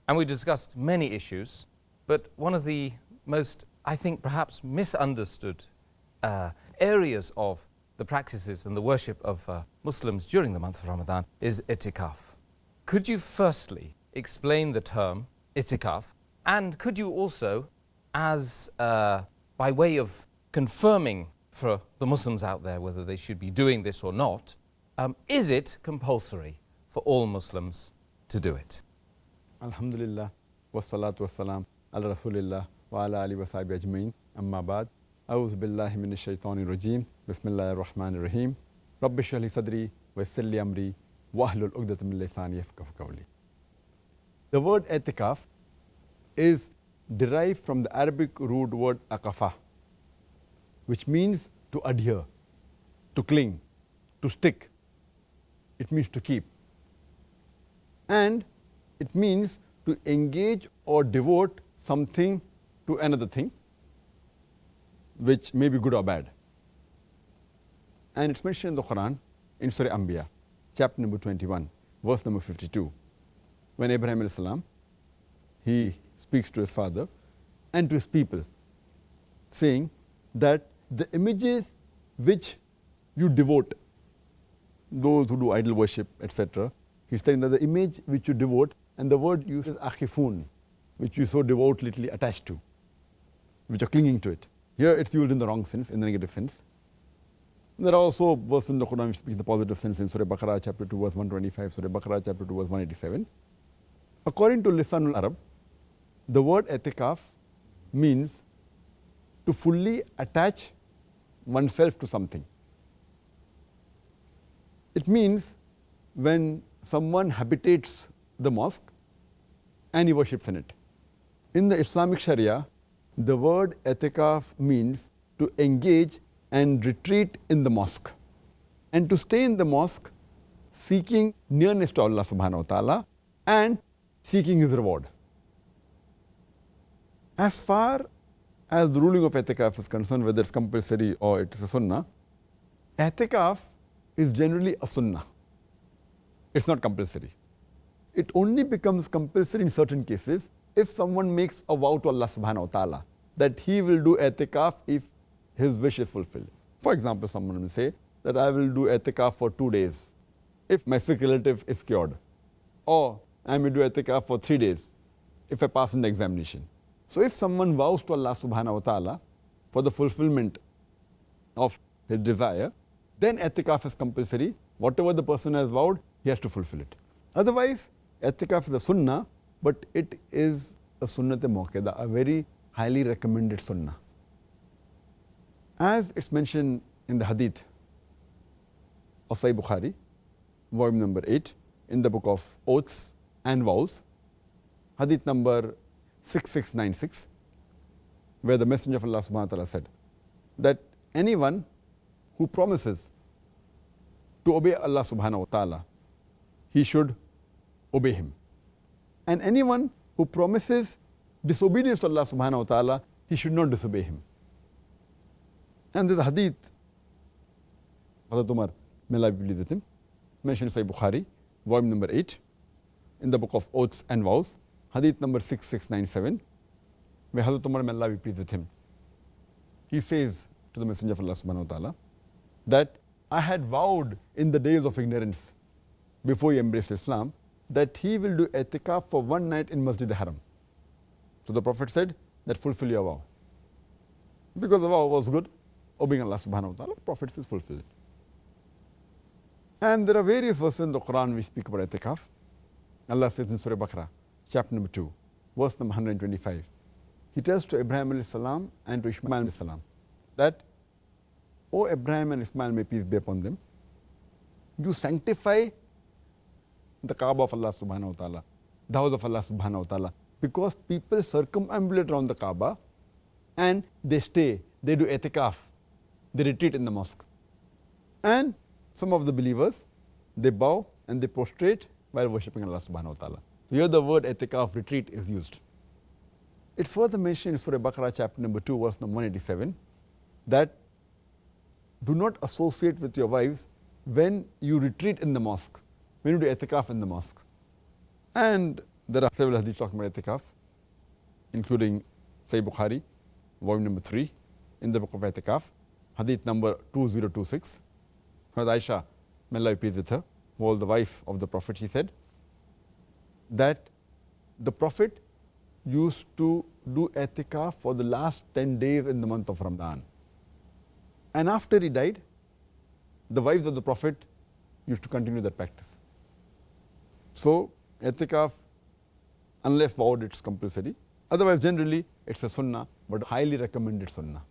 and we discussed many issues, but one of the most, I think, perhaps misunderstood areas of the practices and the worship of Muslims during the month of Ramadan is itikaf. Could you firstly explain the term itikaf, and could you also, as by way of confirming for the Muslims out there whether they should be doing this or not, is it compulsory for all Muslims to do it? Alhamdulillah, wassalatu wassalam ala rasulillah wa ala alihi wa sahbihi ajma'in, amma ba'd. A'udhu billahi minash shaitanir rajim. Bismillahir rahmanir rahim. Rabbi shrah li sadri wa yassir li amri wahlul 'uqdatam min lisani yafqahu qawli. The word i'tikaf is derived from the Arabic root word aqafa, which means to adhere, to cling, to stick. It means to keep. And it means to engage or devote something to another thing, which may be good or bad. And it's mentioned in the Quran in Surah Anbiya, chapter number 21, verse number 52, when Abraham alayhi salam, he speaks to his father and to his people, saying that the images which you devote, those who do idol worship, etc., he's telling that the image which you devote, and the word used is akhifun, which you so devotedly attached to, which are clinging to it. Here it's used in the wrong sense, in the negative sense. There are also verses in the Quran which speak in the positive sense, in Surah Baqarah chapter 2 verse 125, Surah Baqarah chapter 2 verse 187. According to Lisanul Arab, the word i'tikaf means to fully attach oneself to something. It means when someone habitates the mosque and he worships in it. In the Islamic Sharia, the word i'tikaf means to engage and retreat in the mosque and to stay in the mosque seeking nearness to Allah subhanahu wa ta'ala and seeking His reward. As far as the ruling of i'tikaf is concerned, whether it's compulsory or it is a sunnah, i'tikaf is generally a sunnah. It's not compulsory. It only becomes compulsory in certain cases if someone makes a vow to Allah subhanahu wa ta'ala that he will do i'tikaf if his wish is fulfilled. For example, someone will say that I will do i'tikaf for 2 days if my sick relative is cured, or I may do i'tikaf for 3 days if I pass in the examination. So if someone vows to Allah subhanahu wa ta'ala for the fulfillment of his desire, then i'tikaf is compulsory. Whatever the person has vowed, he has to fulfill it. Otherwise, i'tikaf is a sunnah, but it is a sunnat-e-muakkada, a very highly recommended sunnah. As it's mentioned in the hadith of Sahih Bukhari, volume number 8, in the book of oaths and vows, hadith number 6696, where the Messenger of Allah subhanahu wa ta'ala said that anyone who promises to obey Allah subhanahu wa ta'ala, he should obey him. And anyone who promises disobedience to Allah subhanahu wa ta'ala, he should not disobey him. And this hadith, Hazrat Umar, may Allah be pleased with him, mentioned in Sahih Bukhari, volume number 8, in the book of oaths and vows, hadith number 6697, where Hazrat Umar, may Allah be pleased with him, he says to the Messenger of Allah subhanahu wa ta'ala that I had vowed in the days of ignorance before he embraced Islam that he will do i'tikaf for 1 night in Masjid al-Haram. So the Prophet said that fulfill your vow. Because the vow was good, obeying Allah subhanahu wa ta'ala, the Prophet says fulfill it. And there are various verses in the Quran which speak about i'tikaf. Allah says in Surah Baqarah, chapter number 2, verse number 125, He tells to Abraham alayhi salam and to Ishmael alayhi salam that, O Abraham and Ismail, may peace be upon them, you sanctify the Kaaba of Allah subhanahu wa ta'ala, the house of Allah subhanahu wa ta'ala, because people circumambulate around the Kaaba and they stay, they do i'tikaf, they retreat in the mosque. And some of the believers, they bow and they prostrate while worshipping Allah subhanahu wa ta'ala. So here the word i'tikaf, retreat, is used. It's further mentioned in Surah Baqarah chapter number 2 verse number 187 that do not associate with your wives when you retreat in the mosque, when you do i'tikaf in the mosque. And There are several hadiths talking about itikaf, including Sahih Bukhari, volume number 3, in the book of itikaf, hadith number 2026. Hazrat Aisha, may Allah be pleased with her, who was the wife of the Prophet, she said that the Prophet used to do itikaf for the last 10 days in the month of Ramadan. And after he died, the wives of the Prophet used to continue that practice. So, itikaf, unless vowed, it's compulsory. Otherwise, generally, it's a sunnah, but highly recommended sunnah.